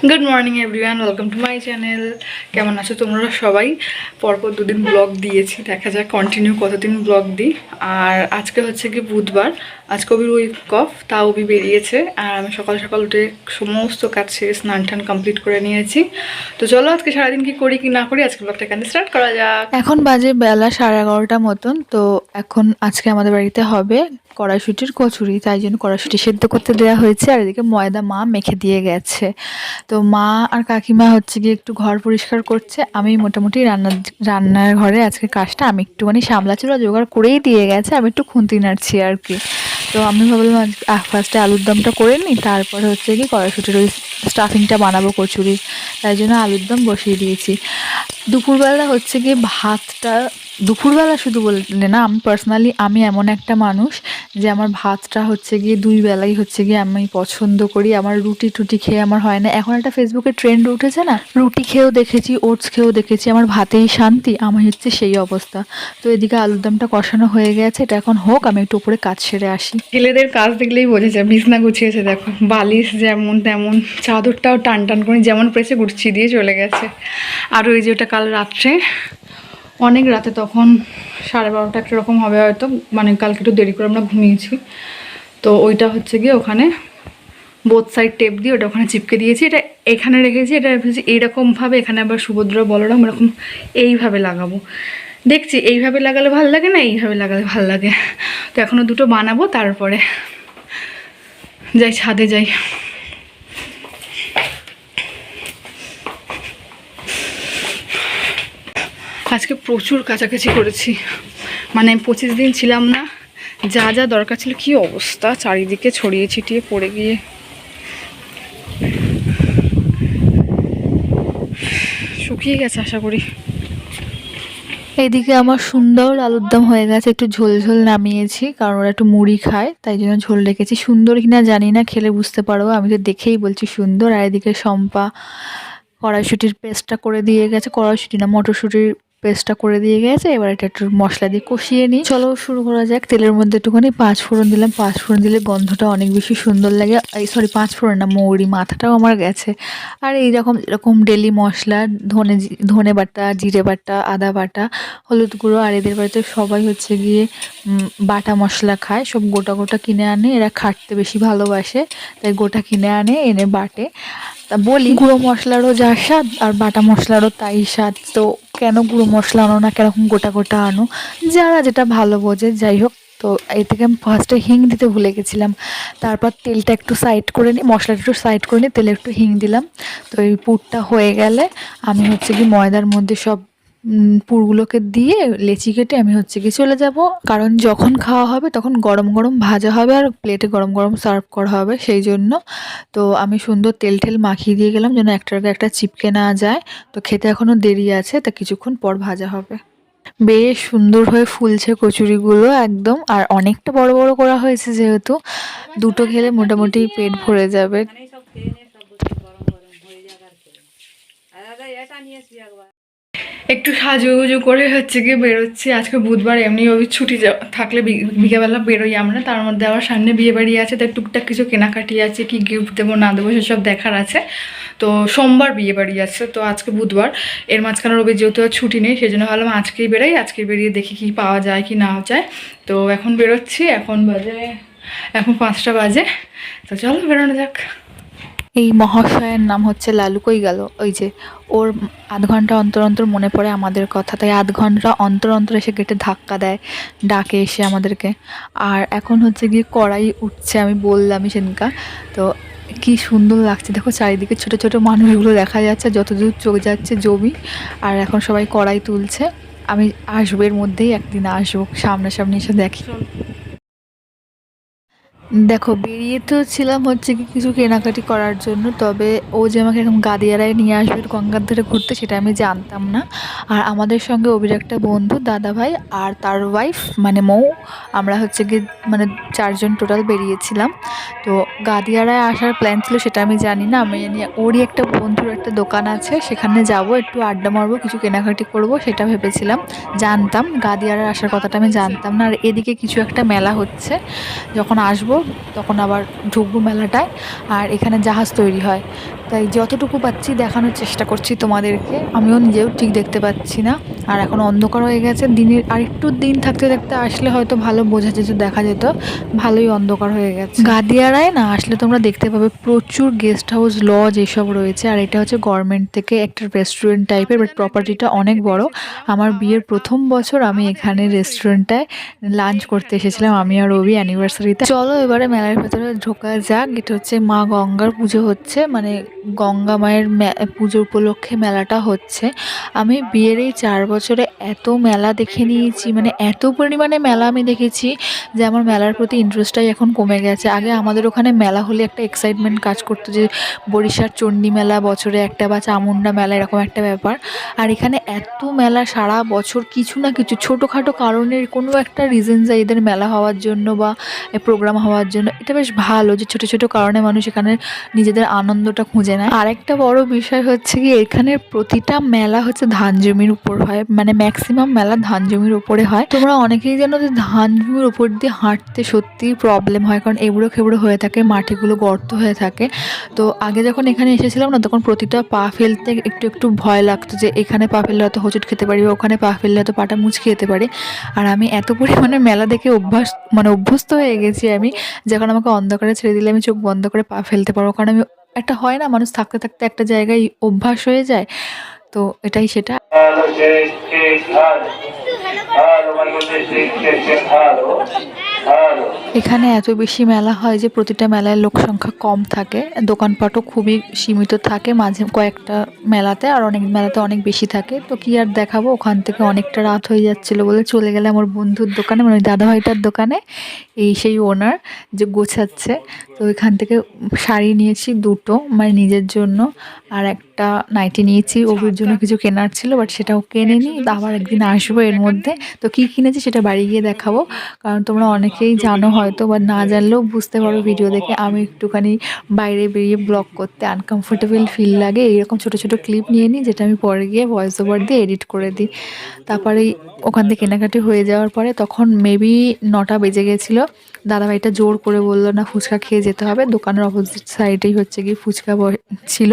Good morning everyone, welcome to my channel. কেমন আছো তোমরা সবাই? পরপর দুদিন ব্লগ দিয়েছি, দেখা যাক কন্টিনিউ কতদিন ব্লগ দিই। আর আজকে হচ্ছে কি বুধবার, আজকে ওবির উইক অফ, তা ওবি বেরিয়েছে। আর আমি সকাল সকাল উঠে সমস্ত কাজ সেরে স্নান টান কমপ্লিট করে নিয়েছি। তো চলো আজকে সারাদিন কি করি কি না করি আজকে ব্লগটা এখানে স্টার্ট করা যাক। এখন বাজে বেলা 11:30 মতন। তো এখন আজকে আমাদের বাড়িতে হবে কড়াইশুটির কচুরি, তাই জন্য কড়াইশুটি সেদ্ধ করতে দেওয়া হয়েছে। আর এদিকে ময়দা মা মেখে দিয়ে গেছে। তো মা আর কাকিমা হচ্ছে গিয়ে একটু ঘর পরিষ্কার করছে, আমি মোটামুটি রান্নার ঘরে আজকে কাজটা আমি একটুখানি সামলাচ্ছি। ওরা জোগাড় করেই দিয়ে গেছে, আমি একটু খুন্তি নাড়ছি আর কি। তো আমি ভাবলাম ফার্স্টে আলুর দমটা করে নিই, তারপরে হচ্ছে কি কড়াইশুটির ওই স্টাফিংটা বানাবো কচুরি, তাই জন্য আলুর দম বসিয়ে দিয়েছি। দুপুরবেলা হচ্ছে গিয়ে ভাতটা, দুপুরবেলা শুধু বললে না, আমি পার্সোনালি আমি এমন একটা মানুষ যে আমার ভাতটা হচ্ছে গিয়ে দুই বেলাই হচ্ছে গিয়ে আমি পছন্দ করি। আমার রুটি টুটি খেয়ে আমার হয় না। এখন একটা ফেসবুকে ট্রেন্ড উঠেছে না, রুটি খেয়েও দেখেছি, ওটস খেয়েও দেখেছি, আমার ভাতেই শান্তি, আমার হচ্ছে সেই অবস্থা। তো এদিকে আলুর দমটা কষানো হয়ে গেছে, এটা এখন হোক, আমি একটু উপরে কাজ সেরে আসি। ছেলেদের কাজ দেখলেই বোঝা যায়, বিছনা গুছিয়েছে দেখো, বালিশ যেমন তেমন, চাদরটাও টান টান করে যেমন প্রেসে গুছিয়ে দিয়ে চলে গেছে। আর ওই যে ওটা কাল রাত্রে, অনেক রাতে, তখন 12:30 একটা রকম হবে হয়তো, মানে কালকে একটু দেরি করে আমরা ঘুমিয়েছি। তো ওইটা হচ্ছে গিয়ে ওখানে বোথ সাইড টেপ দিয়ে ওটা ওখানে চিপকে দিয়েছি। এটা এখানে রেখেছি, এটা ভেবেছি এইরকমভাবে, এখানে আবার সুভদ্রা বলরাম এরকম এইভাবে লাগাবো। দেখছি এইভাবে লাগালে ভালো লাগে না এইভাবে লাগালে ভালো লাগে। তো এখনও দুটো বানাবো, তারপরে যাই ছাদে যাই। আজকে প্রচুর কাছাকাছি করেছি, মানে 25 দিন ছিলাম না, যা যা দরকার ছিল, কি অবস্থা চারিদিকে ছড়িয়ে ছিটিয়ে পড়ে গিয়ে শুকিয়ে গেছে আশা করি। এদিকে আমার সুন্দর আলুর দম হয়ে গেছে, একটু ঝোল ঝোল নামিয়েছি, কারণ ওরা একটু মুড়ি খায়, তাই জন্য ঝোল রেখেছি। সুন্দর কিনা জানি না, খেলে বুঝতে পারবো, আমি তো দেখেই বলছি সুন্দর। আর এদিকে শম্পা কড়াইশুটির পেস্টটা করে দিয়ে গেছে, কড়াইশুটি না মটরশুটির পেস্টটা করে দিয়ে গেছে। এবার এটা একটু মশলা দিয়ে কষিয়ে নিই। চলো শুরু করা যাক। তেলের মধ্যে একটুখানি 5 ফোড়ন দিলাম, 5 ফোড়ন দিলে গন্ধটা অনেক বেশি সুন্দর লাগে। এই সরি 5 ফোড়ন না, মৌরি মাথাটাও আমার গেছে। আর এইরকম এরকম ডেলি মশলা, ধনে বাটা, জিরে বাটা, আদা বাটা, হলুদ গুঁড়ো। আর এদের বাড়িতে সবাই হচ্ছে গিয়ে বাটা মশলা খায়, সব গোটা গোটা কিনে আনে, এরা খাটতে বেশি ভালোবাসে, তাই গোটা কিনে আনে, এনে বাটে। তা বলি, গুঁড়ো মশলারও যা স্বাদ আর বাটা মশলারও তাই স্বাদ, তো কেন গুঁড়ো মশলা আনো না, কেরকম গোটা গোটা আনো, যারা যেটা ভালো বোঝে। যাই হোক, তো এই থেকে আমি ফার্স্টে হিং দিতে ভুলে গেছিলাম। তারপর তেলটা একটু সাইড করে নিই, মশলাটা একটু সাইড করে নিই, তেলে একটু হিং দিলাম। তো এই পুরটা হয়ে গেলে আমি হচ্ছে কি ময়দার মধ্যে সব পুরগুলোকে দিয়ে লেচি কেটে আমি হচ্ছে কি চলে যাব, কারণ যখন খাওয়া হবে তখন গরম গরম ভাজা হবে আর প্লেটে গরম গরম সার্ভ করা হবে, সেই জন্য। তো আমি সুন্দর তেল ঠেল মাখিয়ে দিয়ে গেলাম যেন একটার আগে একটা চিপকে না যায়। তো খেতে এখনও দেরি আছে, তা কিছুক্ষণ পর ভাজা হবে। বেশ সুন্দর হয়ে ফুলছে কচুরিগুলো একদম। আর অনেকটা বড় বড় করা হয়েছে, যেহেতু দুটো খেলে মোটামুটি পেট ভরে যাবে। একটু সাজুগুজু করে হচ্ছে গিয়ে বেরোচ্ছি। আজকে বুধবার, এমনি ওই ছুটি থাকলে বিকেলবেলা বেরোই আমরা, তার মধ্যে আবার সামনে বিয়ে বাড়ি আছে, তাই টুকটাক কিছু কেনাকাটি আছে, কি গিফট দেবো না দেবো সেসব দেখার আছে। তো সোমবার বিয়ে বাড়ি আছে, তো আজকে বুধবার, এর মাঝখানে রবি যেহেতু আর ছুটি নেই, সেই জন্য ভাবলাম আজকেই বেরোই, আজকে বেরিয়ে দেখি কি পাওয়া যায় কি না যায়। তো এখন বেরোচ্ছি, এখন 5টা বাজে। তো চলো বেরোনো যাক। এই মহাশয়ের নাম হচ্ছে লালু। কই গেল? ওই যে, ওর আধ ঘন্টা অন্তর অন্তর মনে পড়ে আমাদের কথা, তাই আধ ঘন্টা অন্তর অন্তর এসে গেটে ধাক্কা দেয়, ডাকে এসে আমাদেরকে। আর এখন হচ্ছে গিয়ে কড়াই উঠছে, আমি বললামই সেদিনকা। তো কি সুন্দর লাগছে দেখো, চারিদিকে ছোট ছোট মানুষগুলো দেখা যাচ্ছে, যতদূর চোখ যাচ্ছে জমি। আর এখন সবাই কড়াই তুলছে। আমি আসবো, এর মধ্যেই একদিন আসবো, সামনাসামনি এসে দেখি। দেখো, বেরিয়ে তো ছিলাম হচ্ছে কি কিছু কেনাকাটি করার জন্য, তবে ও যে আমাকে এরকম গাদিয়ারায় নিয়ে আসবে গঙ্গার ধারে ঘুরতে, সেটা আমি জানতাম না। আর আমাদের সঙ্গে অবির একটা বন্ধু, দাদা ভাই আর তার ওয়াইফ মানে মৌ, আমরা হচ্ছে গিয়ে মানে 4 জন টোটাল বেরিয়েছিলাম। তো গাদিয়ারায় আসার প্ল্যান ছিল সেটা আমি জানি না, আমি জানি ওরই একটা বন্ধুর একটা দোকান আছে, সেখানে যাব, একটু আড্ডা মারবো, কিছু কেনাকাটি করব, সেটা ভেবেছিলাম। জানতাম গাদিয়ারায় আসার কথাটা আমি জানতাম না। আর এদিকে কিছু একটা মেলা হচ্ছে, যখন আসবো তখন আবার ঢুকবো মেলাটায়। আর এখানে জাহাজ তৈরি হয়, তো তাই যতটুকু পাচ্ছি দেখানোর চেষ্টা করছি তোমাদেরকে। আমিও নিজেও ঠিক দেখতে পাচ্ছি না, আর এখন অন্ধকার হয়ে গেছে। দিনের আরেকটু দিন থাকতে থাকতে আসলে হয়তো ভালো বোঝা যেত, দেখা যেত। ভালোই অন্ধকার হয়ে গেছে। গাদিয়ারায় না আসলে তোমরা দেখতে পাবে প্রচুর গেস্ট হাউস, লজ এসব রয়েছে। আর এটা হচ্ছে গভর্নমেন্ট থেকে একটা রেস্টুরেন্ট টাইপের, বাট প্রপার্টিটা অনেক বড়। আমার বিয়ের প্রথম বছর আমি এখানে রেস্টুরেন্টটায় লাঞ্চ করতে এসেছিলাম, আমি আর রবি অ্যানিভার্সারিতে। চলো এবারে মেলার ভেতরে ঢোকা যাক। এটা হচ্ছে মা গঙ্গার পুজো হচ্ছে, মানে গঙ্গা মায়ের পুজো উপলক্ষে মেলাটা হচ্ছে। আমি বিয়ের এই 4 বছরে এত মেলা দেখে নিয়েছি, মানে এত পরিমাণে মেলা আমি দেখেছি যে আমার মেলার প্রতি ইন্টারেস্টটাই এখন কমে গেছে। আগে আমাদের ওখানে মেলা হলে একটা এক্সাইটমেন্ট কাজ করতো, যে বরিশার চণ্ডী মেলা বছরে একটা বা চামুন্ডা মেলা, এরকম একটা ব্যাপার। আর এখানে এত মেলা সারা বছর কিছু না কিছু ছোটোখাটো কারণের কোনো একটা রিজন যায় এদের মেলা হওয়ার জন্য বা প্রোগ্রাম হওয়ার জন্য। এটা বেশ ভালো যে ছোটো ছোটো কারণে মানুষ এখানে নিজেদের আনন্দটা খুঁজে নেয়। আরেকটা বড় বিষয় হচ্ছে কি, এখানের প্রতিটা মেলা হচ্ছে ধান জমির উপর হয়, মানে ম্যাক্সিমাম মেলা ধান জমির উপরে হয়। তোমরা অনেকেই জানো যে ধান জমির উপর দিয়ে হাঁটতে সত্যিই প্রবলেম হয়, কারণ এবড়ো খেবড়ো হয়ে থাকে, মাটিগুলো গর্ত হয়ে থাকে। তো আগে যখন এখানে এসেছিলাম না, তখন প্রতিটা পা ফেলতে একটু একটু ভয় লাগতো, যে এখানে পা ফেললে হয়তো হোঁচট খেতে পারি, ওখানে পা ফেললে হয়তো পাটা মুচকে যেতে পারি। আর আমি এত পরিমাণে মেলা দেখে অভ্যস্ত হয়ে গেছি আমি, যখন আমাকে অন্ধকারে ছেড়ে দিলে আমি চোখ বন্ধ করে পা ফেলতে পারবো, কারণ আমি একটা হয় না, মানুষ থাকতে থাকতে একটা জায়গায় অভ্যাস হয়ে যায়। তো এটাই সেটা। এখানে এত বেশি মেলা হয় যে প্রতিটা মেলায় লোক সংখ্যা কম থাকে, দোকানপাটও খুবই সীমিত থাকে মাঝে কয়েকটা মেলাতে, আর অনেক মেলাতে অনেক বেশি থাকে। তো কি আর দেখাবো, ওখান থেকে অনেকটা রাত হয়ে যাচ্ছিল বলে চলে গেলে আমার বন্ধুর দোকানে, মানে ওই দাদাভাইটার দোকানে। এই সেই ওনার যে গোছাচ্ছে। তো এখান থেকে শাড়ি নিয়েছি দুটো, মানে নিজের জন্য, আর একটা নাইটি নিয়েছি। ওর জন্য কিছু কেনার ছিল, বাট সেটাও কিনে নিই, আবার একদিন আসবো এর মধ্যে। তো কী কিনেছি সেটা বাড়ি গিয়ে দেখাবো, কারণ তোমরা অনেকেই জানো হয়তো, বা না জানলেও বুঝতে পারো ভিডিও দেখে। আমি একটুখানি বাইরে বেরিয়ে ব্লগ করতে আনকমফোর্টেবল ফিল লাগে, এইরকম ছোটো ছোটো ক্লিপ নিয়ে নিই, যেটা আমি পরে গিয়ে ভয়েস ওভার দিয়ে এডিট করে দিই। তারপরেই ওখান থেকে কেনাকাটি হয়ে যাওয়ার পরে তখন মেবি 9টা বেজে গেছিলো। দাদাভাইটা জোর করে বললো না ফুচকা খেয়ে যেতে হবে, দোকানের অপোজিট সাইডেই হচ্ছে গিয়ে ফুচকা ছিল।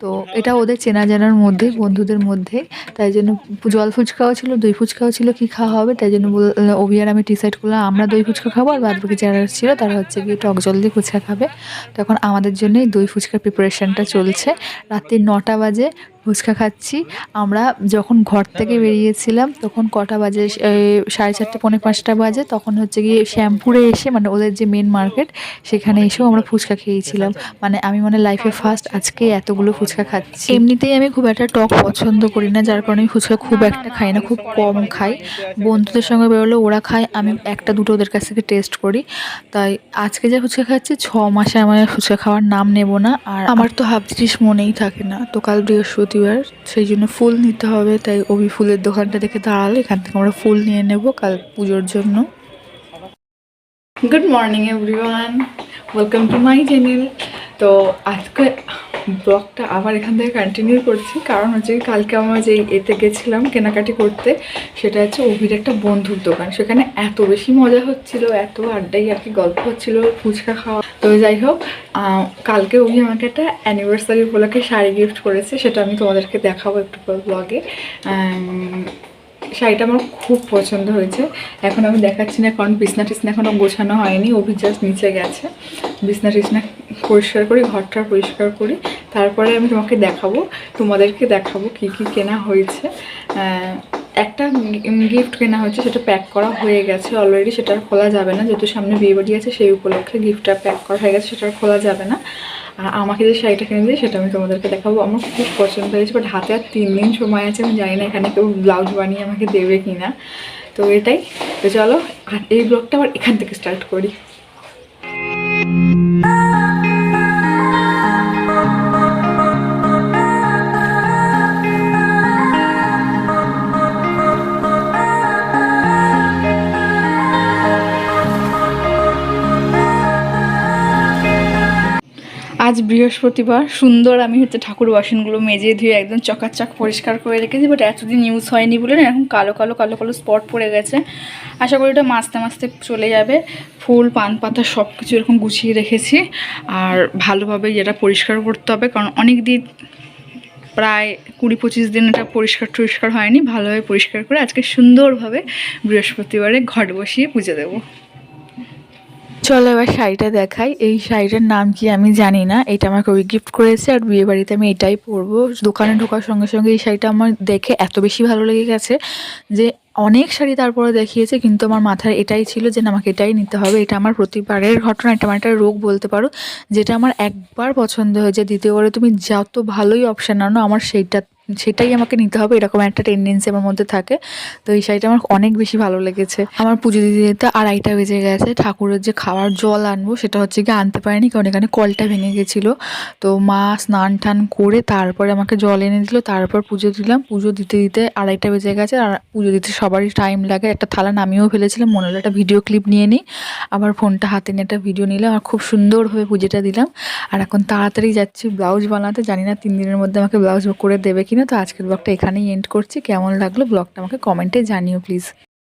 তো এটা ওদের চেনা জানার মধ্যেই, বন্ধুদের মধ্যেই, তাই জন্য জল ফুচকাও ছিল, দই ফুচকাও ছিল, কি খাওয়া হবে তাই জন্য অভি আর আমি ডিসাইড করলাম আমরা দই ফুচকা খাবো, আর বাদ বাকি যারা ছিল তারা হচ্ছে গিয়ে টক জল দিয়ে ফুচকা খাবে। তখন আমাদের জন্যই দই ফুচকার প্রিপারেশনটা চলছে। রাত্রি 9টা বাজে ফুচকা খাচ্ছি আমরা। যখন ঘর থেকে বেরিয়েছিলাম তখন কটা বাজে, 4:30 পৌনে 5টা বাজে। তখন হচ্ছে গিয়ে শ্যামপুরে এসে, মানে ওদের যে মেন মার্কেট, সেখানে এসেও আমরা ফুচকা খেয়েছিলাম। মানে আমি লাইফে ফার্স্ট আজকে এতগুলো ফুচকা খাচ্ছি। এমনিতেই আমি খুব একটা টক পছন্দ করি না, যার কারণে আমি ফুচকা খুব একটা খাই না, খুব কম খাই। বন্ধুদের সঙ্গে বেরোলে ওরা খায়, আমি একটা দুটো ওদের কাছ থেকে টেস্ট করি। তাই আজকে যে ফুচকা খাচ্ছি 6 মাসে আমার ফুচকা খাওয়ার নাম নেব না। আর আমার তো হাফ জিনিস মনেই থাকে না, তো কাল বৃহস্পতিবার, সেই জন্য ফুল নিতে হবে। তাই ওই ফুলের দোকানটা দেখে দাঁড়ালে এখান থেকে আমরা ফুল নিয়ে নেব কাল পুজোর জন্য। Good morning everyone, welcome to my channel. তো আজকে ব্লগটা আবার এখান থেকে কন্টিনিউ করছি, কারণ হচ্ছে কালকে আমরা যে এতে গেছিলাম কেনাকাটি করতে, সেটা হচ্ছে অভির একটা বন্ধুর দোকান। সেখানে এত বেশি মজা হচ্ছিল, এত আড্ডাই আর কি গল্প হচ্ছিল, ফুচকা খাওয়া। তো যাই হোক, কালকে অভি আমাকে একটা অ্যানিভার্সারি উপলক্ষে শাড়ি গিফট করেছে, সেটা আমি তোমাদেরকে দেখাবো একটু পর ব্লগে। শাড়িটা আমার খুব পছন্দ হয়েছে। এখন আমি দেখাচ্ছি না, কারণ বিছনা টিছনা এখনও গোছানো হয়নি। অভি জাস্ট নিচে গেছে, বিছনা টিছনা পরিষ্কার করি, ঘরটা পরিষ্কার করি, তারপরে আমি তোমাদেরকে দেখাবো কী কী কেনা হয়েছে। একটা গিফট কেনা হয়েছে, সেটা প্যাক করা হয়ে গেছে অলরেডি, সেটা আর খোলা যাবে না, যেহেতু সামনে বিয়েবাড়ি আছে সেই উপলক্ষে গিফটটা প্যাক করা হয়ে গেছে, সেটা আর খোলা যাবে না। আর আমাকে যে শাড়িটা কিনে দিই সেটা আমি তোমাদেরকে দেখাবো। আমার খুব পছন্দ হয়েছে, বাট হাতে আর 3 দিন সময় আছে, আমি জানি না এখানে কেউ ব্লাউজ বানিয়ে আমাকে দেবে কি না। তো এটাই। তো চলো, আর এই ব্লগটা আবার এখান থেকে স্টার্ট করি। আজ আজ বৃহস্পতিবার, সুন্দর আমি ঠাকুর বাসনগুলো মেজে ধুয়ে একদম চকাচক পরিষ্কার করে রেখেছি। বাট এতদিন ইউজ হয়নি বলে না এখন কালো কালো কালো কালো স্পট পড়ে গেছে। আশা করি ওটা মাজতে মাজতে চলে যাবে। ফুল পান পাতা সব কিছু এরকম গুছিয়ে রেখেছি। আর ভালোভাবে এটা পরিষ্কার করতে হবে, কারণ অনেক দিন, প্রায় 20-25 দিন এটা পরিষ্কার হয়নি। ভালোভাবে পরিষ্কার করে আজকে সুন্দরভাবে বৃহস্পতিবারে ঘট বসিয়ে পুজো দেবো। চলো এবার শাড়িটা দেখাই। এই শাড়িটার নাম কি আমি জানি না, এটা আমাকে ওই গিফট করেছে, আর বিয়ে বাড়িতে আমি এটাই পরবো। দোকানে ঢোকার সঙ্গে সঙ্গে এই শাড়িটা আমার দেখে এত বেশি ভালো লেগে গেছে যে অনেক শাড়ি তারপরে দেখিয়েছে, কিন্তু আমার মাথায় এটাই ছিল যে না, আমাকে এটাই নিতে হবে। এটা আমার প্রতিবারের ঘটনা, এটা আমার একটা রোগ বলতে পারো, যেটা আমার একবার পছন্দ হয়েছে, দ্বিতীয়বারে তুমি যত ভালোই অপশান আনো আমার সেটাই আমাকে নিতে হবে, এরকম একটা টেন্ডেন্সি আমার মধ্যে থাকে। তো এই শাড়িটা আমার অনেক বেশি ভালো লেগেছে। আমার পুজো দিতে দিতে 2:30 বেজে গেছে। ঠাকুরের যে খাওয়ার জল আনবো সেটা হচ্ছে কি আনতে পারিনি, কারণ এখানে কলটা ভেঙে গেছিলো। তো মা স্নান টান করে তারপরে আমাকে জল এনে দিল, তারপর পুজো দিলাম। পুজো দিতে দিতে 2:30 বেজে গেছে। আর পুজো দিতে সবারই টাইম লাগে। একটা থালা নামিয়েও ফেলেছিলাম, মনে হলো একটা ভিডিও ক্লিপ নিয়ে নিই। আবার ফোনটা হাতে নিয়ে একটা ভিডিও নিলাম, আর খুব সুন্দরভাবে পুজোটা দিলাম। আর এখন তাড়াতাড়ি যাচ্ছি ব্লাউজ বানাতে। জানি না 3 দিনের মধ্যে আমাকে ব্লাউজ করে দেবে কিনা। তো আজকের ব্লগটা এখানেই এন্ড করছি। কেমন লাগলো ব্লগটা আমাকে কমেন্টে জানিও প্লিজ।